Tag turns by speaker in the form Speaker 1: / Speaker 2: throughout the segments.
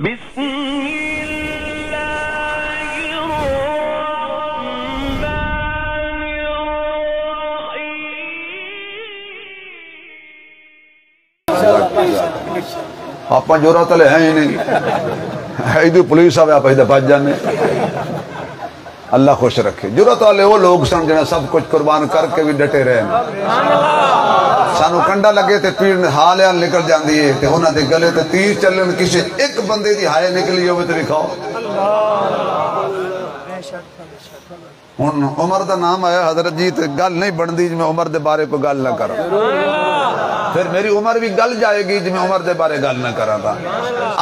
Speaker 1: بسم اللہ الرحمن الرحیم۔
Speaker 2: آپ جورا تلے ہیں ہی نہیں، ایدو پولیس آوے آپ ایدہ بچ جانے۔ اللہ خوش رکھے۔ جرات والے وہ لوگ سن جنہیں سب کچھ قربان کر کے بھی ڈٹے رہے ہیں۔ سانو کنڈا لگے تے پیڑ حال نکل جاندی ہے تے انہاں دے گلے تے تیر چلن، کسی ایک بندے دی ہائے نکلی ہوئے تے دکھاؤ۔ عمر دا نام آیا حضرت جی تے گل نہیں بندی جی میں عمر دے بارے کو گل نہ کروں، پھر میری عمر بھی گل جائے گی جی میں عمر دے بارے گل نہ کراں گا۔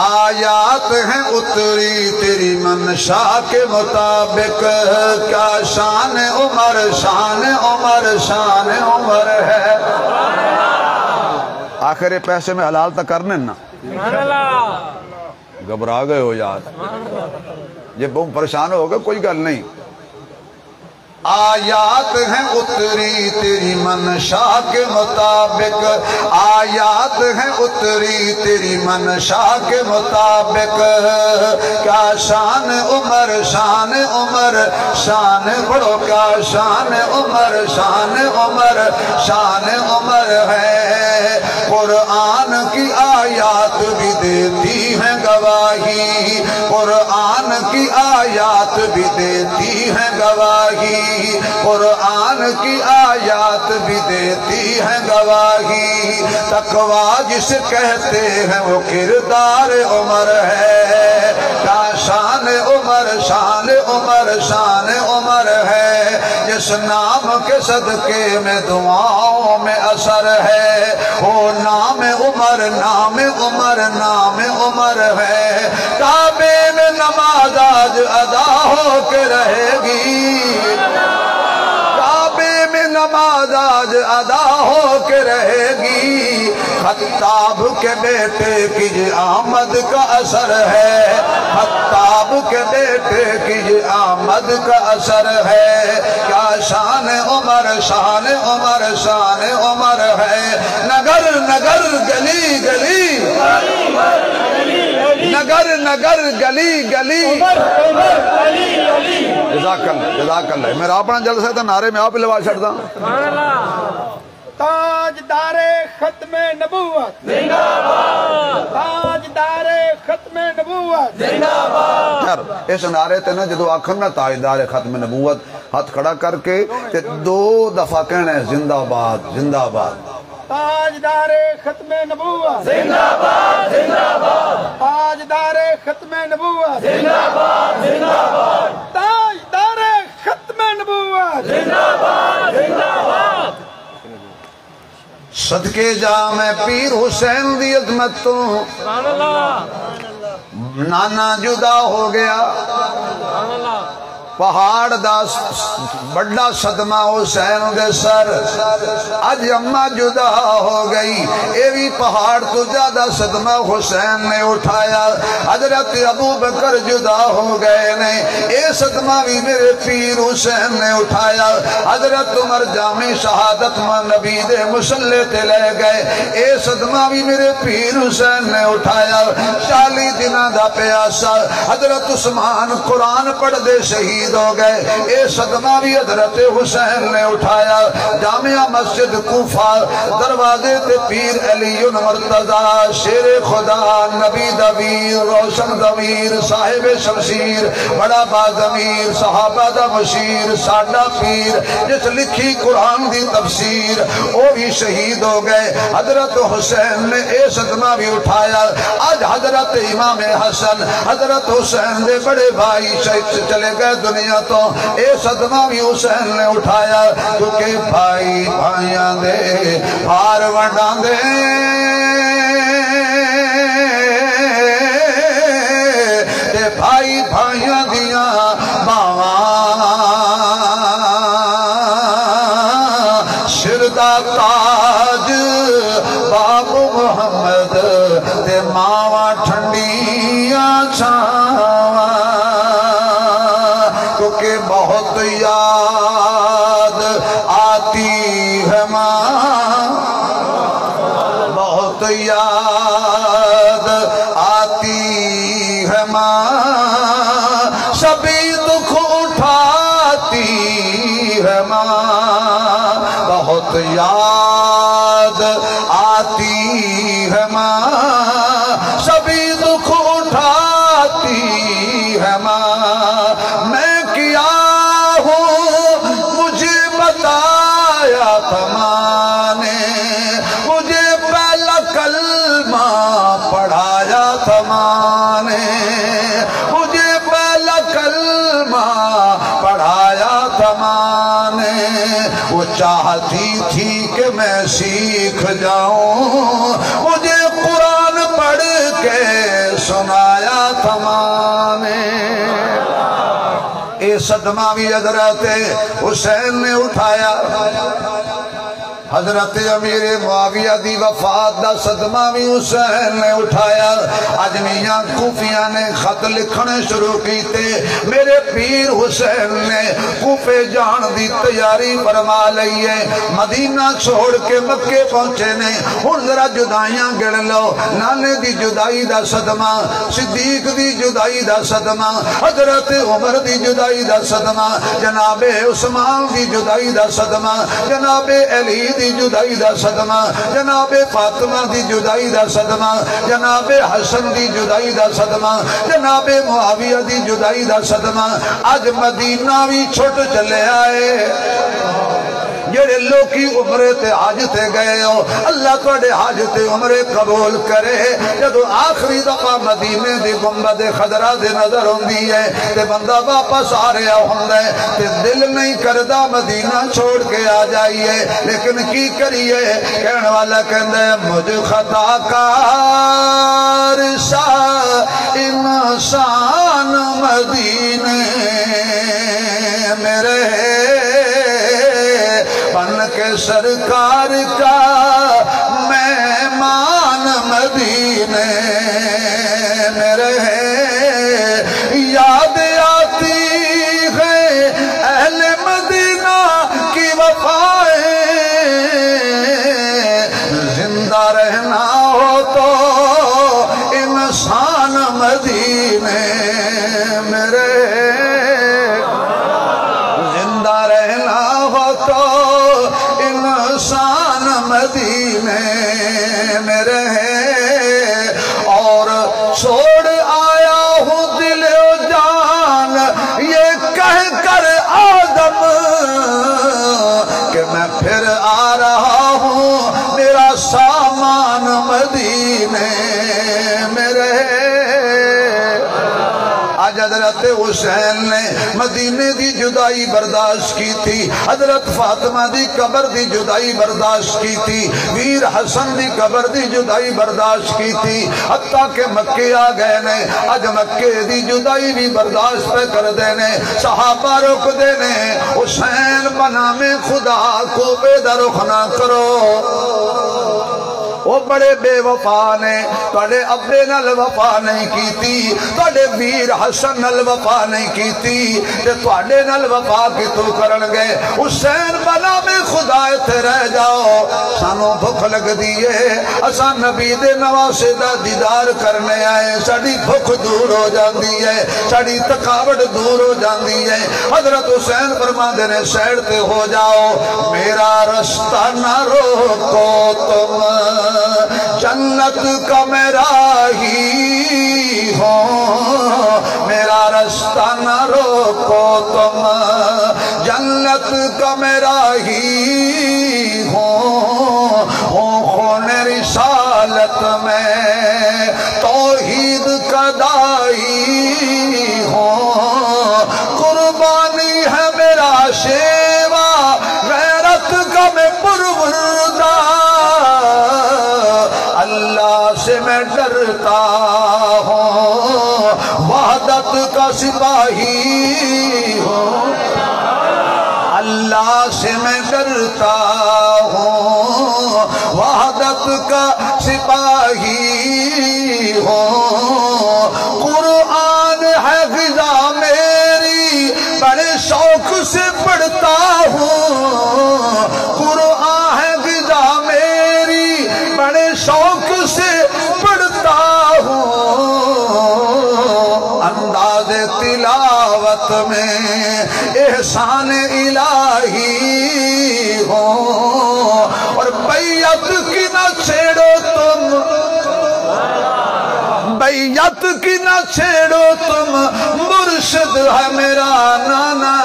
Speaker 2: آیات ہیں اتری تیری منشا کے مطابق، کیا شان عمر شان عمر شان عمر ہے۔ آخر یہ پیسے میں حلال تک کرنے نا، گھبرا گئے ہو یار، یہ بہت پریشان ہو گئے، کوئی گل نہیں۔ آیات ہیں اتری تیری منشا کے مطابق، آیات ہیں اتری تیری منشا کے مطابق، کیا شان عمر شان عمر شان بڑھو، کیا شان عمر شان عمر شان عمر ہے۔ قرآن کی آیات بھی دیتی ہیں گواہی، قرآن کی آیات بھی دیتی ہیں گواہی، قرآن کی آیات بھی دیتی ہیں گواہی۔ تقویٰ جسے کہتے ہیں وہ کردار عمر ہے، کیا شان عمر شان عمر شان عمر ہے۔ جس نام کے صدقے میں دعاؤں میں اثر ہے، وہ نام عمر نام عمر نام عمر ہے۔ کعبے میں نماز آج ادا ہو کے رہے گی، کعبے میں نماز آج ادا ہو کے رہے گی۔ خطاب کے بیٹے کی یہ آمد کا اثر ہے، خطاب کے بیٹے کی یہ آمد کا اثر ہے۔ کیا شان عمر شان عمر شان عمر ہے۔ نگر نگر گلی گلی، نگر نگر گلی گلی، جزاک اللہ جزاک اللہ۔ میرا اپنا جلسہ تھا، نعرے میں آپ لوا چھڑ دا۔
Speaker 3: تاجدار ختم نبوت زندہ باد، تاجدار ختم نبوت زندہ باد۔
Speaker 2: یار اس نعرے تے نا جدو آکھن نا تاجدار ختم نبوت، ہاتھ کھڑا کر کے تے 2 دفعہ کہنا ہے زندہ باد زندہ باد۔
Speaker 3: تاجدار ختم نبوت زندہ باد زندہ باد، تاجدار ختم نبوت زندہ باد زندہ باد، تاجدار ختم نبوت زندہ باد زندہ باد۔
Speaker 2: صدقے جا میں پیر حسین دی عظمت تو، نانا جدا ہو گیا، پہاڑ دا بڑا صدمہ حسین دے سر، اج اماں جدا ہو گئی، اے بھی پہاڑ تو زیادہ صدمہ حسین نے اٹھایا۔ حضرت ابو بکر جدا ہو گئے نے، اے صدمہ بھی میرے پیر حسین نے اٹھایا۔ حضرت عمر جامع شہادت میں نبی دے مسلح تے لے گئے، اے صدمہ بھی میرے پیر حسین نے اٹھایا۔ 40 دنہ دا پیاسا حضرت عثمان قرآن پڑھ دے شہید ہو گئے، اے صدمہ بھی حضرت حسین نے اٹھایا۔ جامعہ مسجد کوفہ دروازے تے پیر علی مرتضی شیر خدا نبی دویر روشن دویر صاحب شمشیر بڑا بازمیر صحابہ دا مشیر ساڈا پیر جس لکھی قرآن دی تفسیر، وہ بھی شہید ہو گئے۔ حضرت حسین نے اے صدمہ بھی اٹھایا۔ آج حضرت امام حسن حضرت حسین دے بڑے بھائی شہید چلے گئے دنیا تو، اے صدمہ بھی حسین نے اٹھایا۔ کیونکہ بھائی بھائیاں دے بھار ونڈاں دے، تے بھائی بھائیاں دیاں باواں، سر دا تاج بابو محمد تے ماواں ٹھنڈیاں چھاواں۔ کیونکہ بہت یاد آتی ہے ماں، بہت یاد آتی ہے ماں سبھی دکھ اٹھاتی ہے ماں بہت یاد آتی ہے ماں سبھی دکھ اٹھاتی ہے ماں میں کیا ہوں مجھے بتایا تھا ماں نے مجھے پہلا کلمہ پڑھایا تھا ماں نے مجھے پہلا کلمہ پڑھایا تھا ماں نے وہ چاہتی تھی کہ میں سیکھ جاؤں مجھے قرآن پڑھ کے سنایا تھا ماں نے اے صدمہ بھی حضرت حسین نے اٹھایا حضرت امیر معاویہ دی وفات دا صدمہ بھی حسین نے اٹھایا اجمیاں کوفیاں نے خط لکھنے شروع کیتے میرے پیر حسین نے کوفے جان دی تیاری فرما لئیے مدینہ چھوڑ کے مکے پہنچے نے ہن ذرا جدائیاں گڑ لو نانے دی جدائی دا صدمہ صدیق دی جدائی دا صدمہ حضرت عمر دی جدائی دا صدمہ جناب عثمان دی جدائی دا صدمہ جناب علی دی جدائی دا صدمہ جناب فاطمہ دی جدائی دا صدمہ جناب حسن دی جدائی دا صدمہ جناب معاویہ دی جدائی دا صدمہ آج مدینہ بھی چھوٹ چلے آئے جڑے لوکی عمرے تے حج تے گئے ہو اللہ توڑے حج تے عمرے قبول کرے جدو آخری دفعہ مدینے دی گنبد خضرہ دے نظر ہوندی ہے تے بندہ واپس آ رہا ہوندہ ہے تے دل نہیں کردہ مدینہ چھوڑ کے آ جائیے لیکن کی کریے کہنے والا کہندہ ہے مجھ خطا کار سا انسان مدینے میرے بن کے سرکار کا مہمان مدینے میں رہے یاد آتی ہے اہل مدینہ کی وفائیں زندہ رہنا ہو تو انسان مدینے میں رہے زندہ رہنا ہو تو انسان مدینے میں رہے اور چھوڑ آیا ہوں دل و جان یہ کہہ کر آدم کہ میں پھر آ رہا ہوں میرا سامان مدینے میں رہے آج حضرت حسین نے مدینے دی جدائی برداشت کی تھی حضرت فاطمہ دی قبر دی جدائی برداشت کی تھی ویر حسن دی قبر دی جدائی برداشت کی تھی حتیٰ کہ مکے آ گئے نے آج مکے دی جدائی بھی برداشت پہ کر دینے صحابہ رک دینے حسین بنا میں خدا کو بے درخ نہ کرو وہ بڑے بے وفا نے توڑے ابے نل وفا نہیں کی تھی توڑے ویر حسن نل وفا نہیں کی تھی توڑے نل وفا کی تو کرن گئے حسین بنا میں خدا تے رہ جاؤ سانوں بھوک لگ دیئے اساں نبی دے نواسے دا دیدار کرنے آئے ساڑی بھوک دور ہو جاندی ہے ساڑی تکاوٹ دور ہو جاندی ہے حضرت حسین فرما دینے سیڑ تے ہو جاؤ میرا رستہ نہ روکو تم جنت کا میرا ہی ہو میرا رستہ نہ روکو تم جنت کا میرا ہی ہو خون رسالت میں توحید کا دائی ہو قربانی ہے میرا شیوا غیرت کا میں پروردہ اللہ سے میں ڈرتا ہوں وحدت کا سپاہی ہوں اللہ سے میں ڈرتا ہوں وحدت کا سپاہی ہوں قرآن ہے غذا میری بڑے شوق سے پڑھتا ہوں قرآن ہے غذا میری بڑے شوق سے پڑھتا ہوں بات میں احسان الہی ہو، اور بیعت کی نہ چھیڑو تم، بیعت کی نہ چھیڑو تم، مرشد ہے میرا نانا۔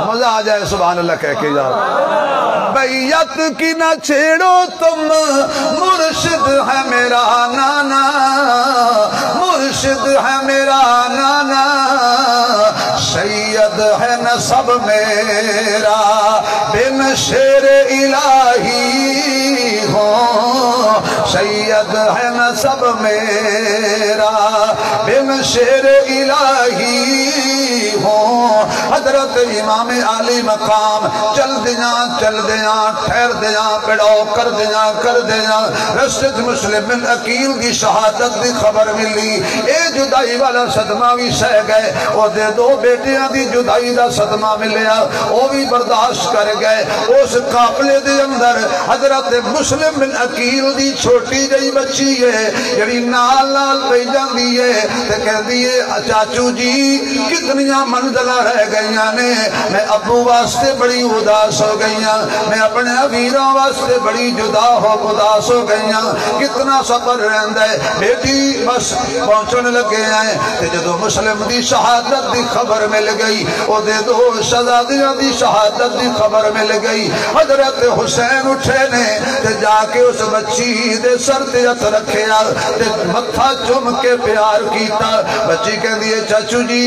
Speaker 2: مزہ آ جائے سبحان اللہ کہہ کے یار۔ بیعت کی نہ چھیڑو تم، مرشد ہے میرا نانا، مرشد ہے میرا نانا، سید ہے نسب میرا، بن شیر الہی ہو، سید ہے نسب میرا، بن شیر الہی ہو۔ حضرت امام عالی مقام چل دیاں ٹھہر دیاں پڑاؤ کر دیاں رستے مسلم بن عقیل کی شہادت دی خبر ملی، اے جدائی والا صدمہ بھی سہ گئے، او دے دو بیٹیاں دی جدائی دا صدمہ ملیا، او بھی برداشت کر گئے۔ اس قافلے دے اندر حضرت مسلم بن عقیل دی چھوٹی جئی بچی ہے جڑی نال پہ جاندی ہے تے کہندی ہے چاچو جی کتنیاں منزلہ رہ گئیاں نے، میں ابو واسطے بڑی اداس ہو گئیاں، میں اپنے ویراں واسطے بڑی جدا ہو اداس ہو گئیاں، کتنا سفر رہندا ہے بیٹی، بس پہنچن لگے ہیں۔ تے جدو مسلم دی شہادت دی خبر مل گئی، او دے دو شہزادیاں دی شہادت دی خبر مل گئی، حضرت حسین اٹھے نے تے جا کے اس بچی دے سر تے ہتھ رکھیا تے متھا چوم کے پیار کیتا۔ بچی کہندی ہے چاچو جی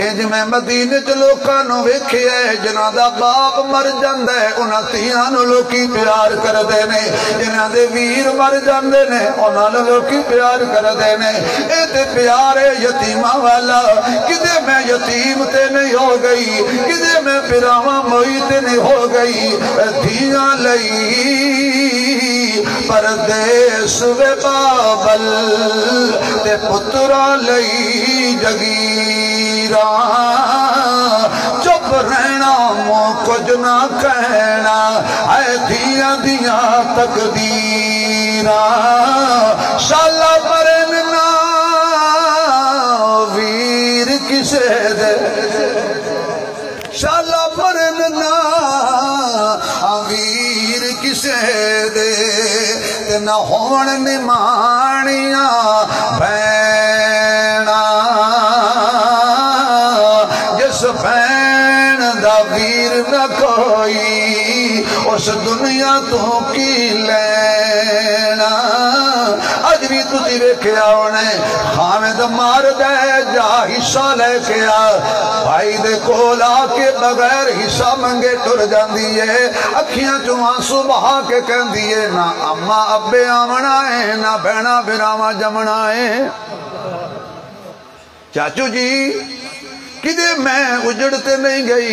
Speaker 2: انج میں مدینے چ لوکاں نو ویکھیا ہے جنہاں دا باپ مر جاندا ہے انہاں تھیاں نو لوکی پیار کردے نے، جنہاں دے ویر مر جاندے نے انہاں نو لوکی پیار کردے نے۔ اے تے پیار ہے یتیماں والا، کدے میں یتیم تے نہیں ہو گئی، کدے میں پراواں موئی تے نہیں ہو گئی، تھیاں لئی پردیس وے بابل تے پتراں لئی جگیراں، چپ رہنا منہ کچھ نہ کہنا، اے دھیاں دیاں تقدیراں، شالا مرن نا ویر کسے دے، شالا مرن نا ویر کسے دے، تے نہ ہون نمانیاں بھینا، جس بین دا ویر نہ کوئی اس دنیا تو کی لینا۔ اج بھی تسی ویکھیا ہونے حامد مار دے جا حصہ لے کے آ، بھائی دے کول آ کے بغیر حصہ منگے ٹر جاندی ہے، اکھیاں چوں آنسو بہا کے کہندی ہے نہ اماں ابے آمنا ہے نہ بہنا براواں جمنا ہے۔ چاچو جی کدے میں اجڑتے نہیں گئی،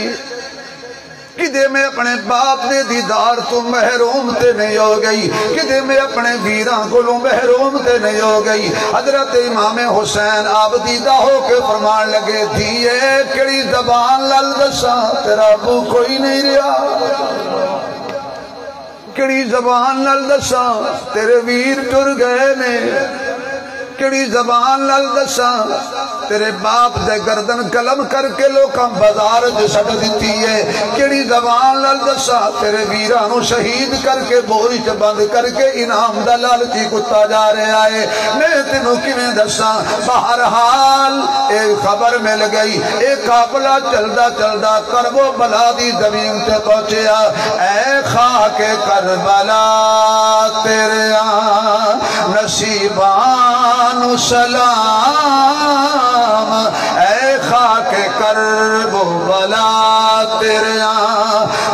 Speaker 2: کدے میں اپنے باپ دے دیدار تو محروم تے نہیں ہو گئی، کدے میں اپنے ویراں کولوں محروم تے نہیں ہو گئی۔ حضرت امام حسین آپ دیدہ ہو کے فرمان لگے دھیے کڑی زبان لل دساں تیرا ابو کوئی نہیں رہا، کڑی زبان لل دساں تیرے ویر ٹر گئے نے، کڑی زبان لل دساں تیرے باپ دے گردن قلم کر کے لوکاں بازار جو سٹ دیتی ہے، کڑی زبان لل دساں تیرے ویرانو شہید کر کے بوری چ بند کر کے انعام دا لالچی کتا جا رہا ہے، میں تینوں کیویں دساں۔ بہرحال ایک خبر مل گئی، ایک قافلہ چلدا کرب و بلا دی زمین تے پہنچیا، اے خاک کربلا تیرے نصیبان سلام، اے خاک کرب و بلا تیرے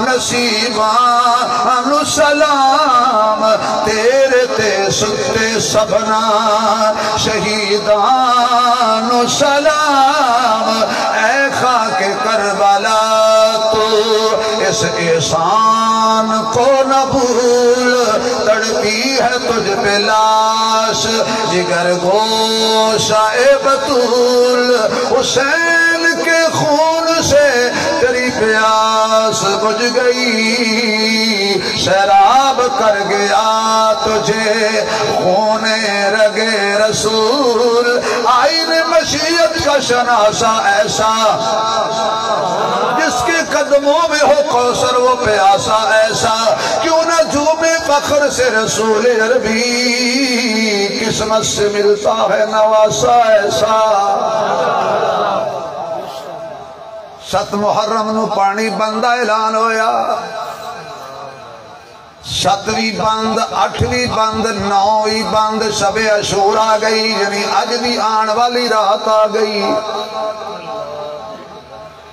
Speaker 2: نصیبان سلام، تیرے تے ستے سبنا شہیدان سلام، اے خاک کربلا تو اس احسان کو نہ بھول، تڑپی ہے تجھ پہ لاش جگر گوشہ بطول، حسین کے خون سے تیری پیاس بجھ گئی، سیراب کر گیا تجھے خون رگے رسول آئین مشیت کا شناسا ایسا جس کے قدموں میں ہو کوثر وہ پیاسا ایسا کیوں نہ جھومے فخر سے رسول عربی قسمت سے ملتا ہے نواسا ایسا 7 محرم نو پانی بندہ اعلان ہویا 7ویں بند 8ویں بند 9ویں بند شب عاشور آ گئی یعنی اج بھی آن والی رات آ گئی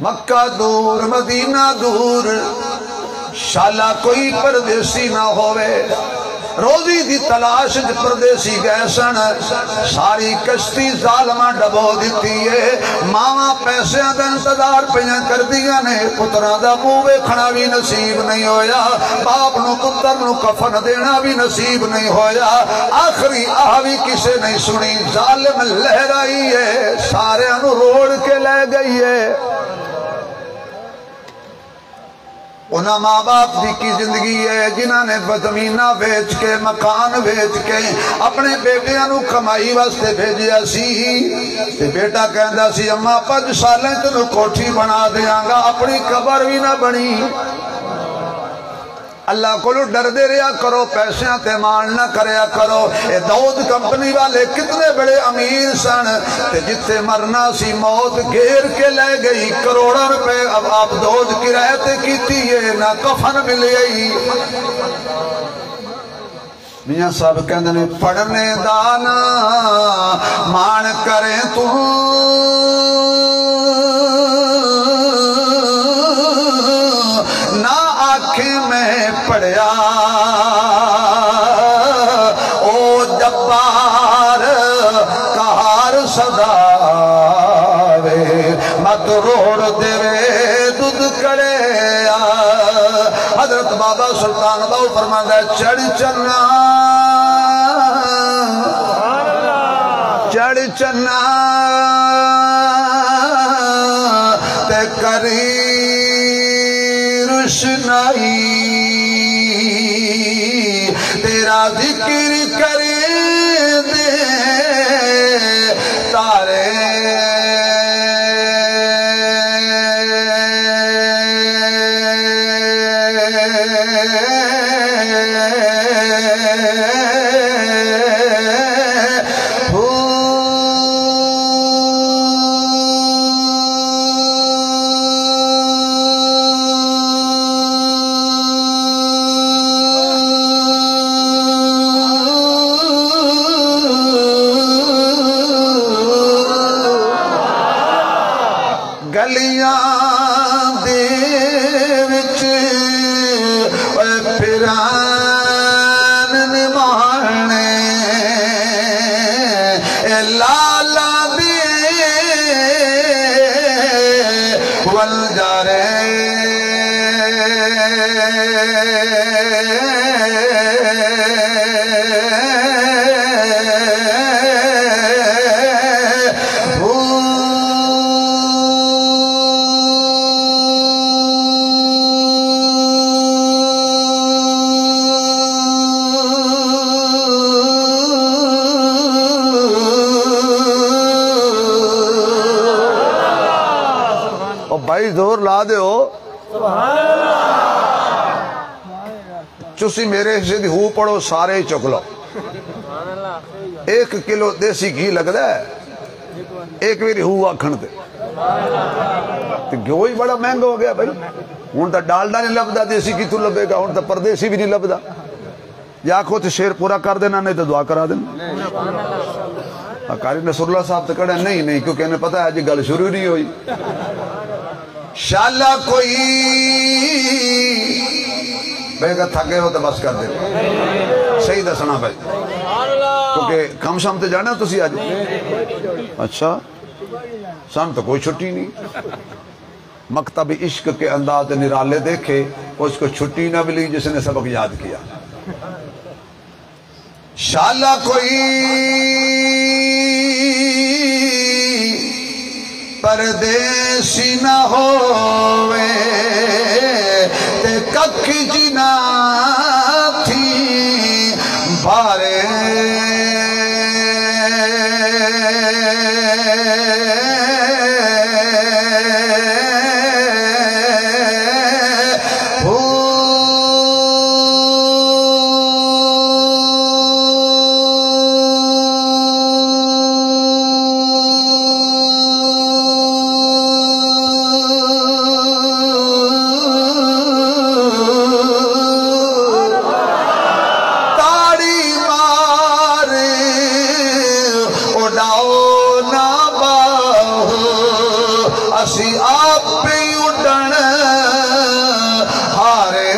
Speaker 2: مکہ دور مدینہ دور شالا کوئی پردیسی نہ ہوئے روزی دی تلاش پردیسی گئے سن ساری کشتی ظالمہ ڈبو دیتی ہے ماما پیسے دا انتظار پیاں کر دیا نے پترہ دا موے کھڑا بھی نصیب نہیں ہویا باپ نو پتر نو کفن دینا بھی نصیب نہیں ہویا آخری آوی کسے نہیں سنی ظالم لہرائی ہے سارے انو روڑ کے لے گئی ہے انہاں ماں باپ دی کی زندگی ہے جنہاں نے زمینہ بیچ کے مکان بیچ کے اپنے بیٹیاں نو کمائی واسطے بھیجیا سی تے بیٹا کہندا سی اماں 5 سالیں تینوں کوٹھی بنا دیاں گا اپنی قبر بھی نہ بنی اللہ کو ڈر دے رہا کرو پیسیاں تے مان نہ کریا کرو اے داؤد کمپنی والے کتنے بڑے امیر سن تے جتے مرنا سی موت گھیر کے لے گئی کروڑوں روپے اب آپ داؤد کرایہ تے کیتی ہے نہ کفن ملے گئی میاں صاحب کہندے نے پڑھنے دانا مان کریں تو نہ آنکھیں میں پڑھیا او جبار کہار صداوے مت روڑ دیوے دودھ کڑیا حضرت بابا سلطان باؤ فرماندہ ہے چڑھ چنا چڑھ چنا تے کری روشنائی تیرا ذکر کرے دے تارے گلیاں دے وچ پھران نمانے لالا دے ول جارے بھائی زور لا دے ہو چسی میرے حصے دی ہو پڑھو سارے ہی چک لو 1 کلو دیسی گھی لگ دا ہے 1 میری ہو آکھن دے تو گھیو ہی بڑا مہنگا ہو گیا بھائی ہون تا ڈالڈا نہیں لبدا دیسی کی تو لبے گا ہون تا پردیسی بھی نہیں لبدا یا کھو تے شیر پورا کر دینا نہیں تو دعا کرا دینا قاری نصر اللہ صاحب تو کڑا نہیں کیونکہ انہیں پتا ہے جی گل شروع نہیں ہوئی شالا کوئی بے گا تھکے ہو تو بس کر دے صحیح دسنا بھائی کیونکہ کم شام تے جانا تو سی آج اچھا سان تو کوئی چھٹی نہیں مکتب عشق کے انداز نرالے دیکھے اس کو چھٹی نہ ملی جس نے سبق یاد کیا شالا کوئی پردیسی نہ ہوئے تے کک جنا اڈاؤ نہ باہو اسی آپ پہ اڈن ہارے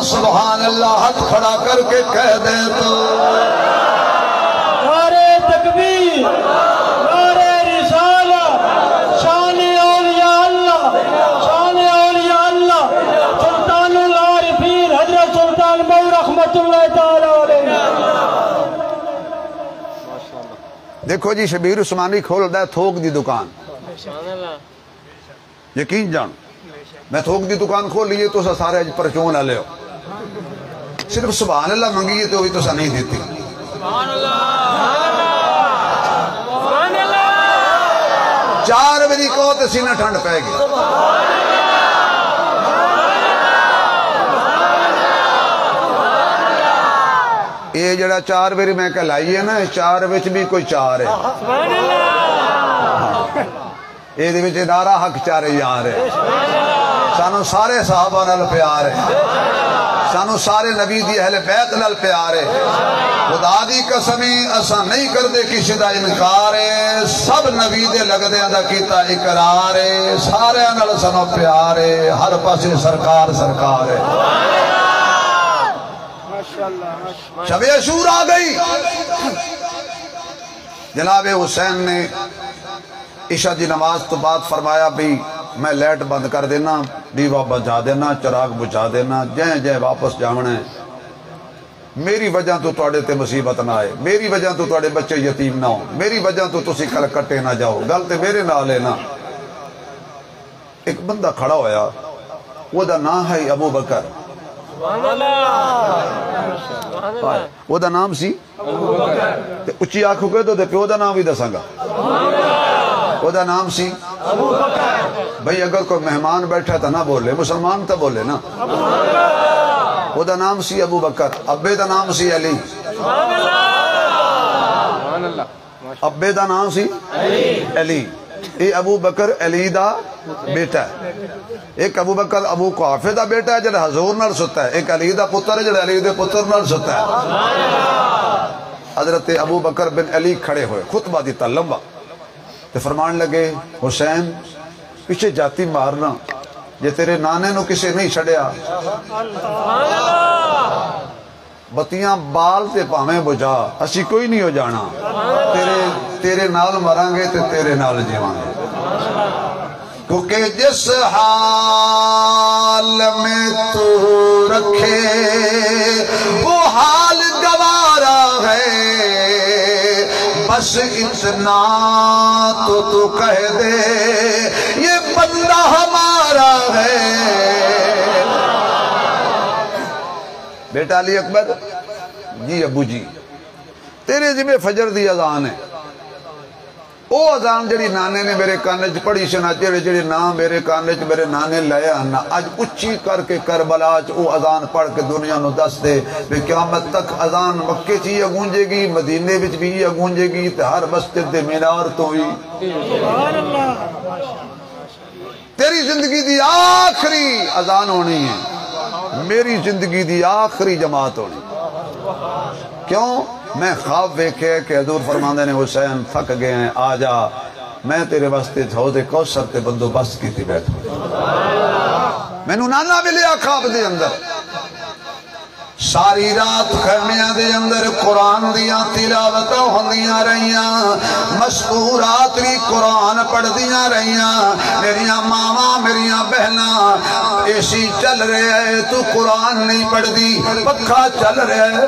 Speaker 2: سبحان اللہ ہاتھ کھڑا کر کے کہہ دے تو
Speaker 3: نعرہ تکبیر نعرہ رسالت شان اولیاء اللہ شان اولیاء اللہ سلطان العارفین حضرت سلطان مئو رحمت اللہ تعالی علیہ
Speaker 2: دیکھو جی شبیر عثمانی کھول دا ہے تھوک دی دکان یقین جان میں تھوک دی دکان کھول لیے تو سارے اج پرچون لے ہو صرف سبحان اللہ منگیے تو بھی تو نہیں دیتی
Speaker 1: سبحان اللہ
Speaker 2: 4 بجے کہو تو سینہ ٹھنڈ پہ گیا یہ جڑا 4 بجے میں کہلائیے نا 4 بچ بھی کوئی 4 ہے
Speaker 1: سبحان اللہ
Speaker 2: یہ دے وچ ادارہ حق چارے یار ہے سانو سارے صحابہ نال پیار ہے سانو سارے نبی دی اہل بیت نال پیار ہے خدا دی قسمی اسا نہیں کردے کسی دا انکار ہے سب نبی دے لگدیاں دا کیتا اقرار ہے سارے نال سانو پیار ہے ہر پاسے سرکار سرکار ہے شب عاشور آ گئی جناب حسین نے عشاء دی نماز تو بعد فرمایا بھی میں لیٹ بند کر دینا دیوا بجھا دینا چراغ بجھا دینا جائیں جائیں واپس جاونا ہے میری وجہ تو توڑے تے مصیبت نہ آئے میری وجہ تو توڑے بچے یتیم نہ ہو میری وجہ تو تسی کل کٹے نہ جاؤ گل تے میرے نہ لینا ایک بندہ کھڑا ہویا وہ دا نام ہے ابو بکر
Speaker 1: سبحان اللہ
Speaker 2: وہ دا نام سی اچھی آنکھوں کے تو دے پیو دا نام بھی دساں گا وہ دا نام سی بھئی اگر کوئی مہمان بیٹھا تا نہ بولے مسلمان تا بولے نا وہ دا نام سی ابو بکر ابے دا نام سی علی ابے دا نام سی علی یہ ابو بکر علی دا بیٹا ہے ایک ابو بکر ابو قحافہ دا بیٹا ہے جڑا حضور نال ستا ہے ایک علی دا پتر ہے جڑا علی دے پتر نال ستا ہے حضرت ابو بکر بن علی کھڑے ہوئے خطبہ دیتا لمبا تو فرمان لگے حسین پیچھے جاتی مارنا یہ تیرے نانے نو کسے نہیں چھڑیا بتیاں بال تے پاویں بجھا اسی کوئی نہیں ہو جانا تیرے نال مرانگے تے تیرے نال جیوانگے کیونکہ جس حال میں تو رکھے وہ حال گوارا ہے بس اتنا تو کہہ دے یہ بندہ ہمارا ہے بیٹا علی اکبر جی ابو جی تیرے ذمہ فجر دی اذان ہے او اذان جڑی نانے نے میرے کانے چ پڑھی سنا جڑے نام میرے کانے چ میرے نانے لے آنا اج اچھی کر کے کربلا چ او اذان پڑھ کے دنیا نو دس دے کہ قیامت تک اذان مکے چ ہی گونجے گی مدینے وچ بھی ہی گونجے گی تے ہر مسجد دے مینار تو ہی سبحان اللہ تیری زندگی دی آخری اذان ہونی ہے میری زندگی دی آخری جماعت ہونی کیوں میں خواب دیکھے کہ حضور فرماندے نے حسین تھک گئے ہیں آ جا میں تیرے واسطے حوض کوثر تے بندوبست کیتی بیٹھا میں نو نانا ملیا خواب دے اندر ساری رات خیمیاں دے اندر قرآن دیاں تلاوتاں ہوندیاں رہیاں مستورات بھی قرآن پڑھ دیاں رہیاں میریاں ماما میریاں بہناں اے سی چل رہے ہے تو قرآن نہیں پڑھ دی پکھا چل رہے ہے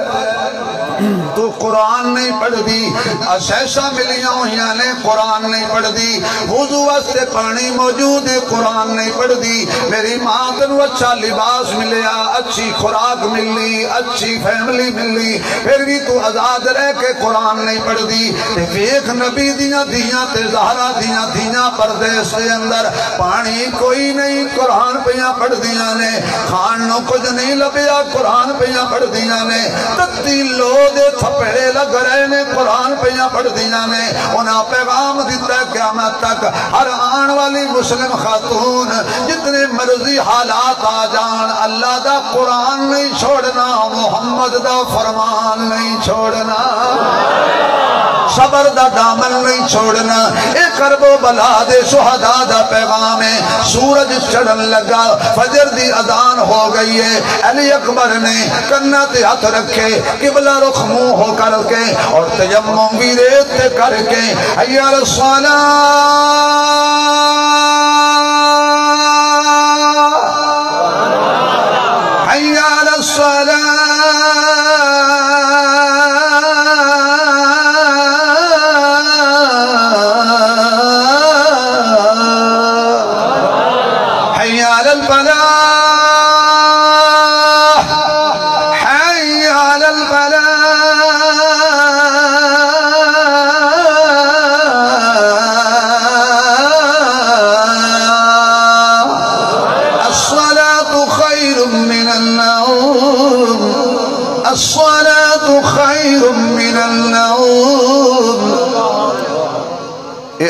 Speaker 2: تو قرآن نہیں پڑھ دی اسیسا ملیاں ہویاں نے قرآن نہیں پڑھ دی وضو واسطے پانی موجود ہے قرآن نہیں پڑھ دی میری ماں تنو اچھا لباس ملیا اچھی خوراک ملی اچھی فیملی ملی پھر بھی تو آزاد رہ کے قرآن نہیں پڑھ دی ویکھ نبی دیاں دیاں تے زہرا دیاں پردیس دے اندر پانی کوئی نہیں قرآن پیاں پڑھ دیاں نے کھان نو کچھ نہیں لبیا قرآن پیاں پڑھ دیاں نے تتی لوگ دے تھپڑے لگ رہے نے قرآن پہ پڑھ دیاں نے انہاں پیغام دیتا ہے قیامت تک ہر آن والی مسلم خاتون جتنے مرضی حالات آ جان اللہ دا قرآن نہیں چھوڑنا محمد دا فرمان نہیں چھوڑنا صبر دا دامن نہیں چھوڑنا ایک کرب و بلا دے شہداء دا پیغام ہے سورج چڑھن لگا فجر دی اذان ہو گئی ہے علی اکبر نے کنہ تے ہاتھ رکھے قبلہ رخ منہ ہو کر کے اور تیمم بھی ریت کر کے حی علی الصلاۃ حی علی الصلاۃ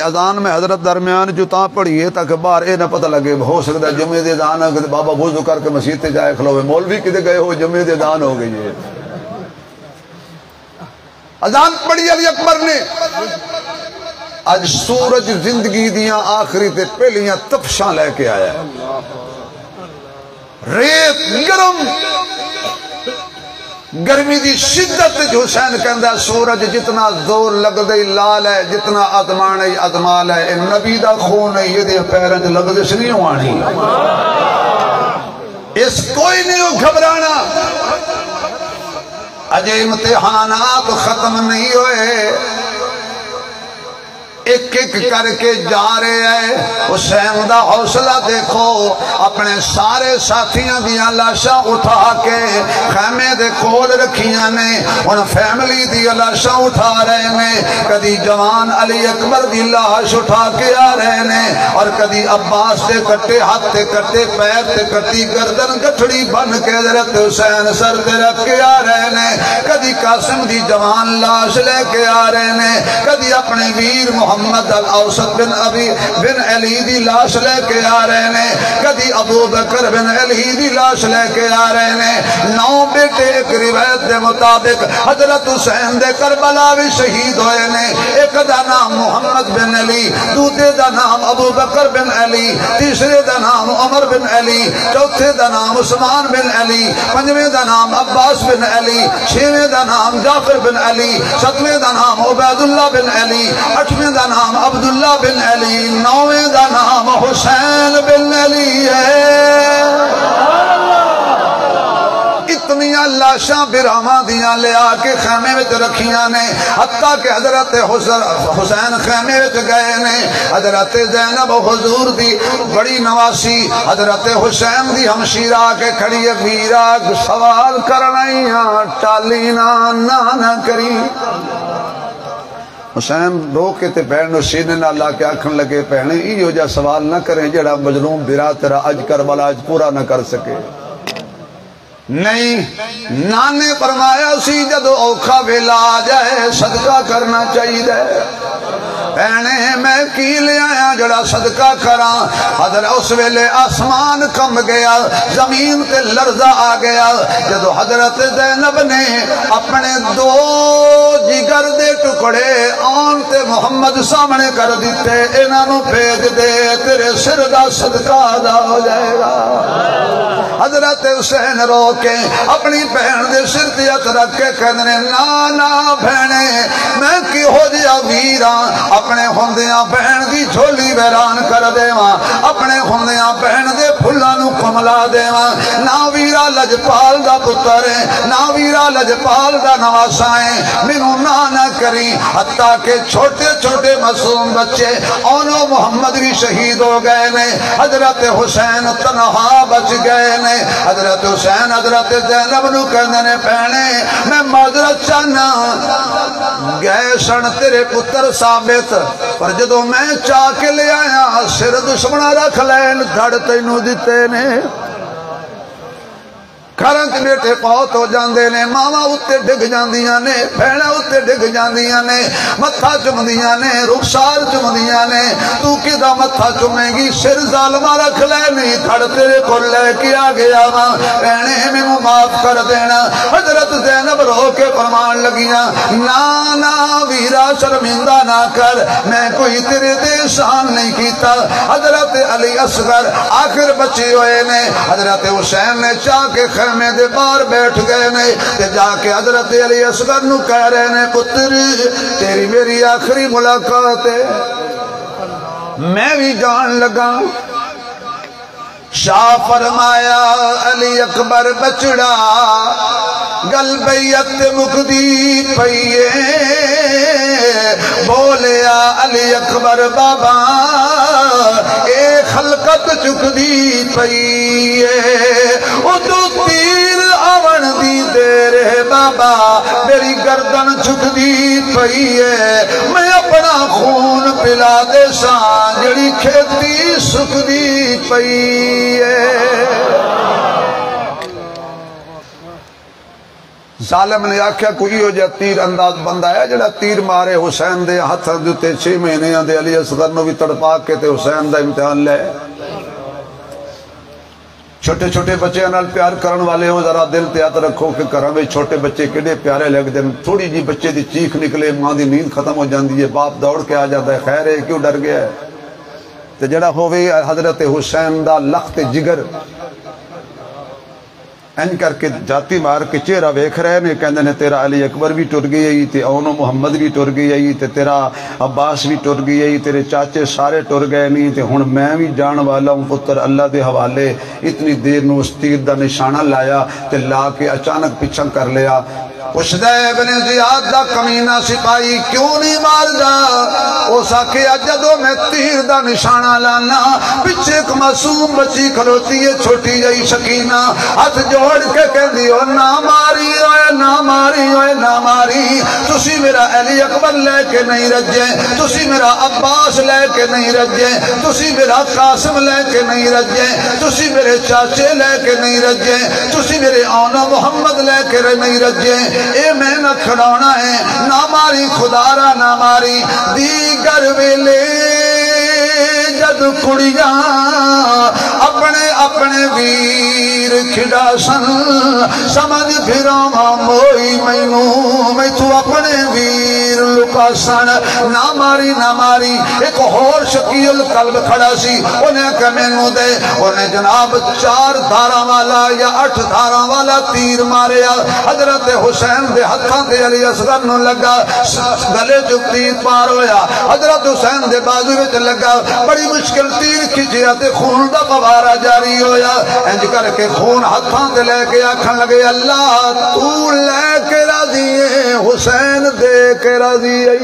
Speaker 2: اذان میں حضرت درمیان جو تاں پڑھیے تاکہ باہر اے نہ پتہ لگے ہو سکتا ہے جمعے دے اذان ہے کہ بابا وضو کر کے مسجد تے جائے کھلوے مولوی کدے گئے ہو جمعے دے اذان ہو گئی ہے اذان پڑھی علی اکبر نے آج سورج زندگی دیاں آخری تے پہلیاں تپشاں لے کے آیا ریت گرم گرمی دی شدت جو حسین کہندا سورج جتنا زور لگ دے لال ہے جتنا ادمان ہے ادمال ہے اے نبی دا خون ہے یہ دے پیرن تے لگ دے نہیں ہوانی اس کوئی نہیں گھبرانا اجے امتحانات ختم نہیں ہوئے ایک ایک کر کے جا رہے ہیں حسین دا حوصلہ دیکھو اپنے سارے ساتھیاں دیاں لاشاں اٹھا کے خیمے دے کول رکھیاں نے ان فیملی دی لاشاں اٹھا رہے نے کدی جوان علی اکبر دی لاش اٹھا کے آ رہے نے اور کدی عباس تے کٹے ہاتھ تے کٹے پیر تے کٹی گردن گٹھڑی بن کے حضرت حسین سر تے رکھ کے آ رہے نے کدی قاسم دی جوان لاش لے کے آ رہے نے کدی اپنے ویر محمد الاوسط بن علی دی لاش لے کے آ رہے نے کدی ابو بکر بن علی دی لاش لے کے آ رہے نے 9 بیٹے ایک روایت دے مطابق حضرت حسین دے کربلا بھی شہید ہوئے نے ایک دا نام محمد بن علی دوسرے دا نام ابو بکر بن علی تیسرے دا نام عمر بن علی چوتھے دا نام عثمان بن علی پنجویں دا نام عباس بن علی چھویں دا نام جعفر بن علی ستویں دا نام عبید اللہ بن علی آٹھویں دا نام عبداللہ بن علی نویں دا نام حسین بن علی ہے اتنیاں لاشاں براہماں دیاں لے آ کے خیمے وچ رکھیاں نے حتیٰ کہ حضرت حسین خیمے وچ گئے نے حضرت زینب حضور دی بڑی نواسی حضرت حسین دی ہمشیرہ کے کھڑی ہے ویرا سوال کرنائیاں ٹالی نہ کری حسین رو کے تے بہن سینے نہ لا کے آکھن لگے پہنے ایو جا سوال نہ کریں جڑا مظلوم برا تیرا اج کربلا اج پورا نہ کر سکے نہیں نانے فرمایا سی جدو اوکھا ویلا آ جائے صدقہ کرنا چاہیے پہنے میں کی لے آیا جڑا صدقہ کراں حضرت اس ویلے آسمان کم گیا زمین تے لرزہ آ گیا جدو حضرت زینب نے اپنے 2 جگر دے ٹکڑے آن تے محمد سامنے کر دیتے انہاں نوں بھیج دے تیرے سر دا صدقہ ادا ہو جائے گا حضرت حسین رو کے اپنی بہن دے سر تے ہاتھ رکھ کے کہندے نا بہنے میں کی ہو جیا ویراں اپنے ہوندیاں بہن دی جھولی ویران کر دیواں اپنے ہوندیاں بہن دے پھلاں نوں کملا دیواں نا ویرا لجپال دا پتر ہے نا ویرا لجپال دا نواسا ہے مینوں نہ کری حتیٰ کہ چھوٹے چھوٹے معصوم بچے اونو محمد بھی شہید ہو گئے نے حضرت حسین تنہا بچ گئے نے حضرت حسین حضرت زینب نو کہندے نے پہنے میں معذرت چاہنا گئے سن تیرے پتر ثابت پر جدو میں چاہ کے لے آیا سر دشمنا رکھ لین دھڑ تینوں دیتے نے گھراں وچ بیٹے فوت ہو جاندے نے، ماواں اُتے ڈگ جاندیاں نے، بہناں اُتے ڈگ جاندیاں نے، متھا چومدیاں نے، رخسار چومدیاں نے، تو کدا متھا چومے گی؟ سر ظالمہ رکھ لے، نہیں کھڑ تیرے کو لے کے آ گیا وا، بہنے مینوں معاف کر دینا۔ حضرت زینب رو کے فرمان لگیاں، نا ویرا شرمندہ نہ کر، میں کوئی تیرے دے شان نہیں کیتا۔ حضرت علی اصغر آخر بچے ہوئے نے، حضرت حسین نے چاہ کے خیمے دے باہر بیٹھ گئے نے، تے جا کے حضرت علی اصغر نو کہہ رہے نے، پتر تیری میری آخری ملاقات ہے، میں بھی جان لگا۔ شاہ فرمایا علی اکبر بچڑا گل بیعت مکدی پئیے، بولیا علی اکبر بابا اے خلقت چکدی پئیے، ادو تیر آون دی دیر ہے بابا میری گردن چکدی پئیے، میں اپنا خون پلا دے ساں جڑی کھیتی سکدی پئیے۔ ظالم نے آکھیا کوئی ہو جا تیر انداز بندہ ہے جڑا تیر مارے حسین دے ہاتھ دیتے 6 مہینے دے علی اصغر نو بھی تڑپا کے تے حسین دا امتحان لے۔ چھوٹے چھوٹے بچے نال پیار کرن والے ہو، ذرا دل تے یاد رکھو کہ گھراں وچ چھوٹے بچے کڈے پیارے لگدے ہیں، تھوڑی جی بچے دی چیخ نکلے ماں دی نیند ختم ہو جاندی ہے، باپ دوڑ کے آ جاتا ہے، خیر ہے کیوں ڈر گیا ہے؟ تے جڑا ہووے حضرت حسین دا لخت جگر این کر کے جاتی مار کے چہرہ ویکھ رہے نے، کہندے نے تیرا علی اکبر بھی ٹر گئی ہے، تے اونو محمد بھی ٹر گئی ہے، تے تیرا عباس بھی ٹر گئی ہے، تیرے چاچے سارے ٹر گئے نہیں، تے ہن میں بھی جان والا ہوں پتر اللہ دے حوالے۔ اتنی دیر نو اس تیر دا نشانہ لایا تے لا کے اچانک پیچھا کر لیا۔ پوچھدا ہے ابن زیاد دا کمینہ سپاہی کیوں نہیں مار دا؟ اس آکھیا جدوں میں تیر دا نشانہ لانا پیچھے ایک معصوم بچی کھلوتی ہے چھوٹی جئی سکینہ، ہاتھ جوڑ کے کہندی او نہ ماری اوے نہ ماری اوے نہ ماری، تسی میرا علی اکبر لے کے نہیں رجے، تسی میرا عباس لے کے نہیں رجے، تسی میرا قاسم لے کے نہیں رجے، تسی میرے چاچے لے کے نہیں رجے، تسی میرے آنا محمد لے کے نہیں رجے، اے میں نہ کھڑانا ہے، نہ ماری خدا را نہ ماری۔ دیگر ویلے جد کڑیاں اپنے اپنے ویر کھڑا سن، سمجھ پھراں موئی مینوں میں تو اپنے ویر لکا سن، نہ ماری نہ ماری۔ ایک اور شکیل قلب کھڑا سی، انہیں کہ مینوں دے، انہیں جناب 4 دھاراں والا یا 8 دھاراں والا تیر ماریا، حضرت حسین دے ہتھاں دے علی اصغر نو لگا، گلے جو تیر پار ہویا، حضرت حسین دے بازو وچ لگا، بڑی مشکل تیر کھچیا تے خون دا فوارہ جاری ہویا، انج کر کے خون ہتھاں تے لے کے آکھن لگے اللہ تو لے کے راضی ہے، حسین دے کے راضی ہے۔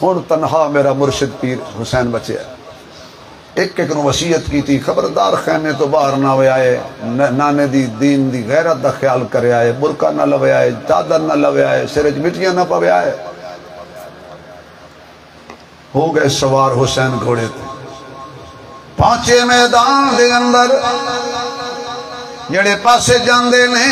Speaker 2: ہن تنہا میرا مرشد پیر حسین بچیا، ایک ایک نو وصیت کی تھی خبردار خیمے تو باہر نہ ہوئے آئے، نانے دی دین دی غیرت دا خیال کرے آئے، برکہ نہ لوے آئے، چادر نہ لوے آئے، سرج مٹیاں نہ پوے آئے۔ ہو گئے سوار حسین گھوڑے تھے، پہنچے میدان دے اندر، جڑے پاسے جاندے نے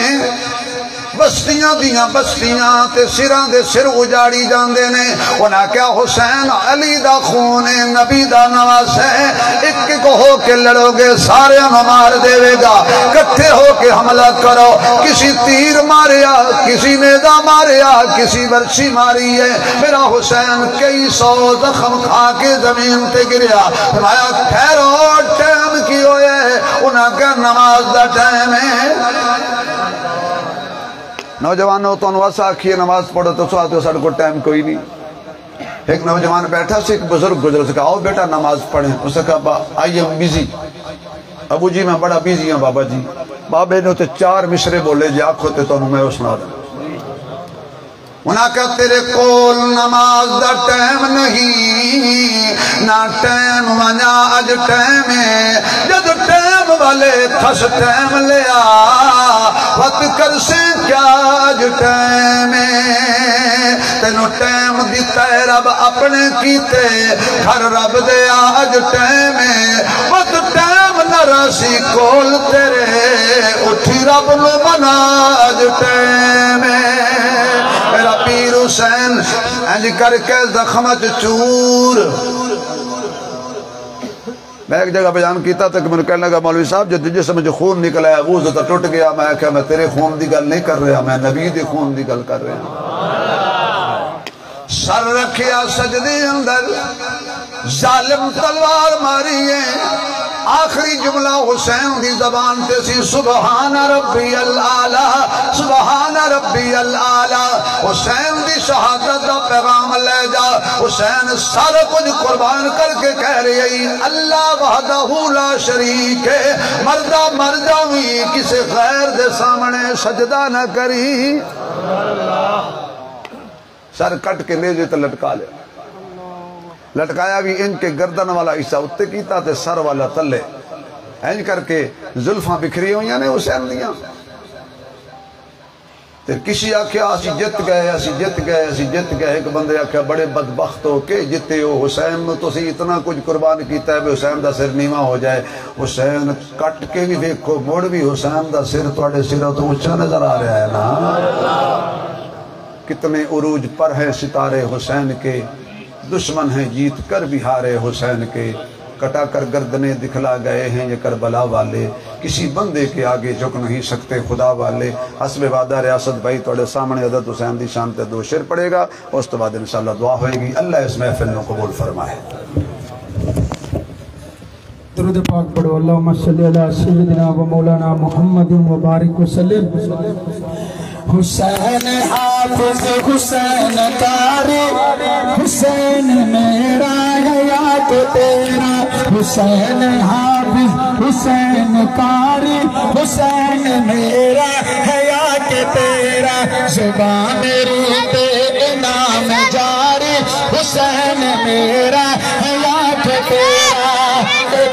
Speaker 2: بستیاں دیاں بستیاں تے سراں دے سر اجاڑی جاندے نے، انہاں کیا حسین علی دا خون ہے، نبی دا نواز ہے، ایک ایک ہو کے لڑو گے سارے مار دے گا، کٹھے ہو کے حملہ کرو، کسی تیر ماریا، کسی نیزہ ماریا، کسی برچی ماری ہے، میرا حسین کئی 100 زخم کھا کے زمین تے گریا، فرمایا ٹھہرو ٹائم کی ہوئے، انہاں کیا نماز دا ٹائم ہے۔ نوجوانوں تو انواسا آکھیے نماز پڑھو تو سواتو ساڑھ کو ٹائم کوئی نہیں۔ ایک نوجوان بیٹھا سے ایک بزرگ گزر سے کہا آؤ بیٹا نماز پڑھیں، اس نے کہا آئی ایم بیزی، ابو جی میں بڑا بیزی ہوں بابا جی۔ بابے نے تو 4 مشرے بولے جی آنکھوں تے تو میں اس نہ رہا، انہاں کہ تیرے کول نماز دا ٹائم نہیں، نہ ٹائم ونیا اج ٹائم ہے، جد ٹائم والے تھس ٹائم لیا، وقت کر سے کیا اج ٹائم ہے، تینوں ٹائم دیتا ہے رب اپنے کیتے، گھر رب دیا اج ٹائم ہے، وقت ٹائم نہ رسی کول تیرے اٹھی رب نو منا جٹے میں میرا پیر حسین انج کر کے زخمت چور میں ایک جگہ بیان کیتا تھا کہ میں نے کہنے لگا مولوی صاحب جو جسم جو خون نکلا ہے وہ تو ٹوٹ گیا میں کہا میں تیرے خون دی گل نہیں کر رہا میں نبی دی خون دی گل کر رہا سر رکھیا سجدے اندر ظالم تلوار ماری ہے آخری جملہ حسین دی زبان تے سی سبحان ربی العالی سبحان ربی العالی حسین دی شہادت دا پیغام لے جا حسین سارا کچھ قربان کر کے کہہ رہی اللہ وحدہ لا شریک ہے مردہ مر جاویں کسی غیر دے سامنے سجدہ نہ کری سر کٹ کے لے جے تو لٹکا لے لٹکایا بھی ان کے گردن والا حصہ اتے کیتا تے سر والا تلے اینج کر کے زلفاں بکھری ہوئیاں نے حسین دیاں تے کسی آکھیا اسی جت گئے اسی جت گئے اسی جت گئے ایک بندے آکھیا بڑے بدبخت ہو کے جتے ہو حسین میں تو سی اتنا کچھ قربان کیتا ہے بھی حسین دا سر نیواں ہو جائے حسین کٹ کے بھی دیکھو موڑ بھی حسین دا سر توڑے سرہ تو اچھا نظر آ رہا ہے نا کتنے عروج پر ہیں ستارے حسین کے دشمن ہیں جیت کر بھی ہارے حسین کے کٹا کر گردنے دکھلا گئے ہیں یہ کربلا والے کسی بندے کے آگے جھک نہیں سکتے خدا والے حسب وعدہ ریاست بھائی توڑے سامنے حضرت حسین دی شان تے 2 شعر پڑے گا اس تو بعد انشاءاللہ دعا ہوئے گی اللہ اس محفل کو قبول فرمائے
Speaker 3: درود پاک پڑھو اللہم صلی علی سیدنا و مولانا محمد و بارک وسلم حسین حافظ حسین کاری حسین میرا حیات تیرا حسین حافظ حسین کاری حسین میرا حیات تیرا زبان میری تے نام جاری حسین میرا حیات تیرا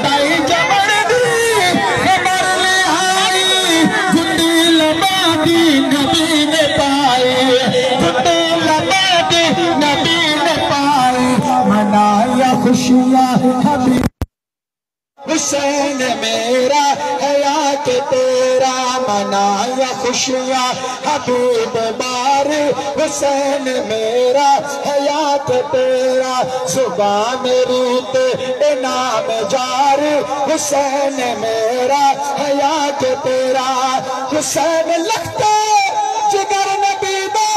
Speaker 3: بھائی جمر دی خبر لہائی گھنڈی لبا دی نبی نے پائی گھنڈی لبا دی نبی نے پائی منایا خوشیاں حبیب حسین میرا حیات تیرا منایا خوشیاں حبیب باری حسین میرا حیات تیرا زبان میری تے نام جاری حسین میرا حیات تیرا حسین لگتا جگر نبی دا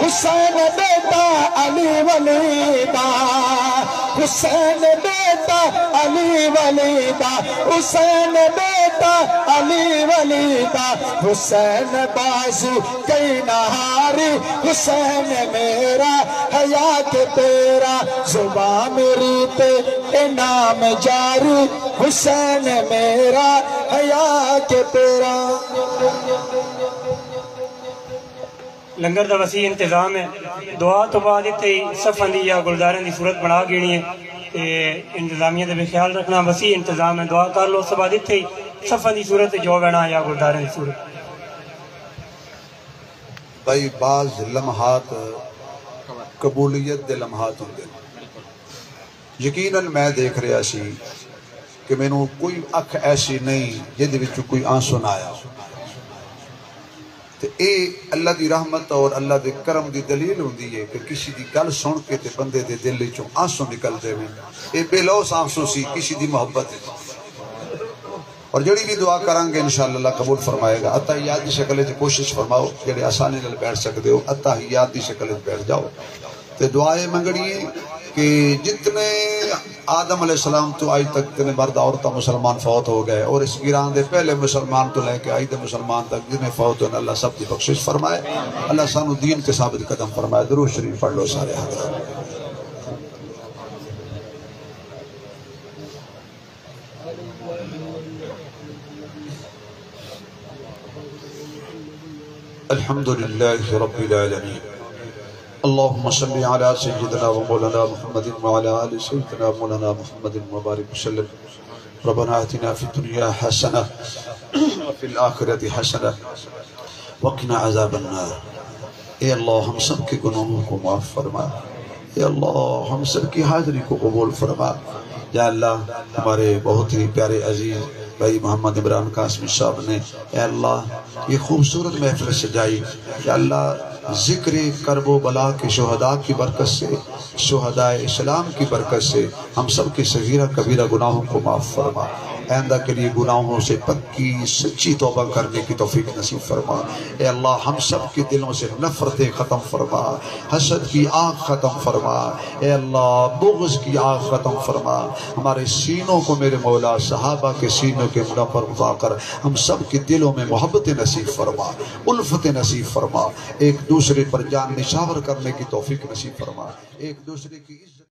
Speaker 3: حسین بیٹا علی ولی دا حسین بیٹا علی ولی دا حسین بیٹا علی ولی دا حسین بازو کئی نہاری حسین میرا حیات تیرا زبان میری تے نام جاری حسین میرا حیات تیرا
Speaker 4: لنگر دا وسیع انتظام ہے دعا تو بعد اتنے صفن دی یا گلداریں دی صورت بنا گینی ہے انتظامیہ دے بھی خیال رکھنا وسیع انتظام ہے دعا کر لو اس بعد اتنے صفن دی صورت جو بنا یا گلداریں دی صورت
Speaker 2: بھائی بعض لمحات قبولیت دے لمحات ہوں گے یقیناً میں دیکھ رہا سی کہ میں نے کوئی اکھ ایسی نہیں جدے وچوں کوئی آنسو نہ آیا تے اے اللہ دی رحمت اور اللہ دے کرم دی دلیل ہوندی ہے کہ کسی دی گل سن کے تے بندے دے دل وچوں آنسو نکل دے میں اے بے لوس آنسو سی کسی دی محبت ہے اور جڑی بھی دعا کریں گے انشاءاللہ اللہ قبول فرمائے گا اتحیات دی شکل وچ کوشش فرماؤ جڑے آسانی نال بیٹھ سکدے ہو اتحیات دی شکل وچ بیٹھ جاؤ تے دعائیں منگڑی ہے کہ جتنے آدم علیہ السلام تو آج تک جتنے مرد عورتیں مسلمان فوت ہو گئے اور اس ایران دے پہلے مسلمان تو لے کے آج دے مسلمان تک جتنے فوت ہونے اللہ سب کی بخشش فرمائے اللہ سانو دین کے ثابت قدم فرمائے درود شریف پڑھ لو سارے حضرات الحمدللہ رب العالمین اللهم صل على سيدنا ومولانا محمد وعلى آل سيدنا مولانا محمد وبارك وسلم ربنا آتنا في الدنيا حسنة وفي الآخرة حسنة وقنا عذاب النار اے اللہ ہم سب کے گناہوں کو معاف فرما اے اللہ ہم سب کی حاضری کو قبول فرما یا اللہ ہمارے بہت ہی پیارے عزیز بھائی محمد عمران قاسمی صاحب نے اے اللہ یہ خوبصورت محفل سجائی، یا اللہ ذکر کرب و بلا کے شہداء کی برکت سے، شہداء اسلام کی برکت سے ہم سب کے صغیرہ کبیرہ گناہوں کو معاف فرما، آئندہ کے لیے گناہوں سے پکی سچی توبہ کرنے کی توفیق نصیب فرما۔ اے اللہ ہم سب کے دلوں سے نفرتیں ختم فرما، حسد کی آگ ختم فرما، اے اللہ بغض کی آگ ختم فرما، ہمارے سینوں کو میرے مولا صحابہ کے سینوں کے پر اٹھا کر ہم سب کے دلوں میں محبت نصیب فرما، الفت نصیب فرما، ایک دوسرے پر جان نشاور کرنے کی توفیق نصیب فرما، ایک دوسرے کی عزت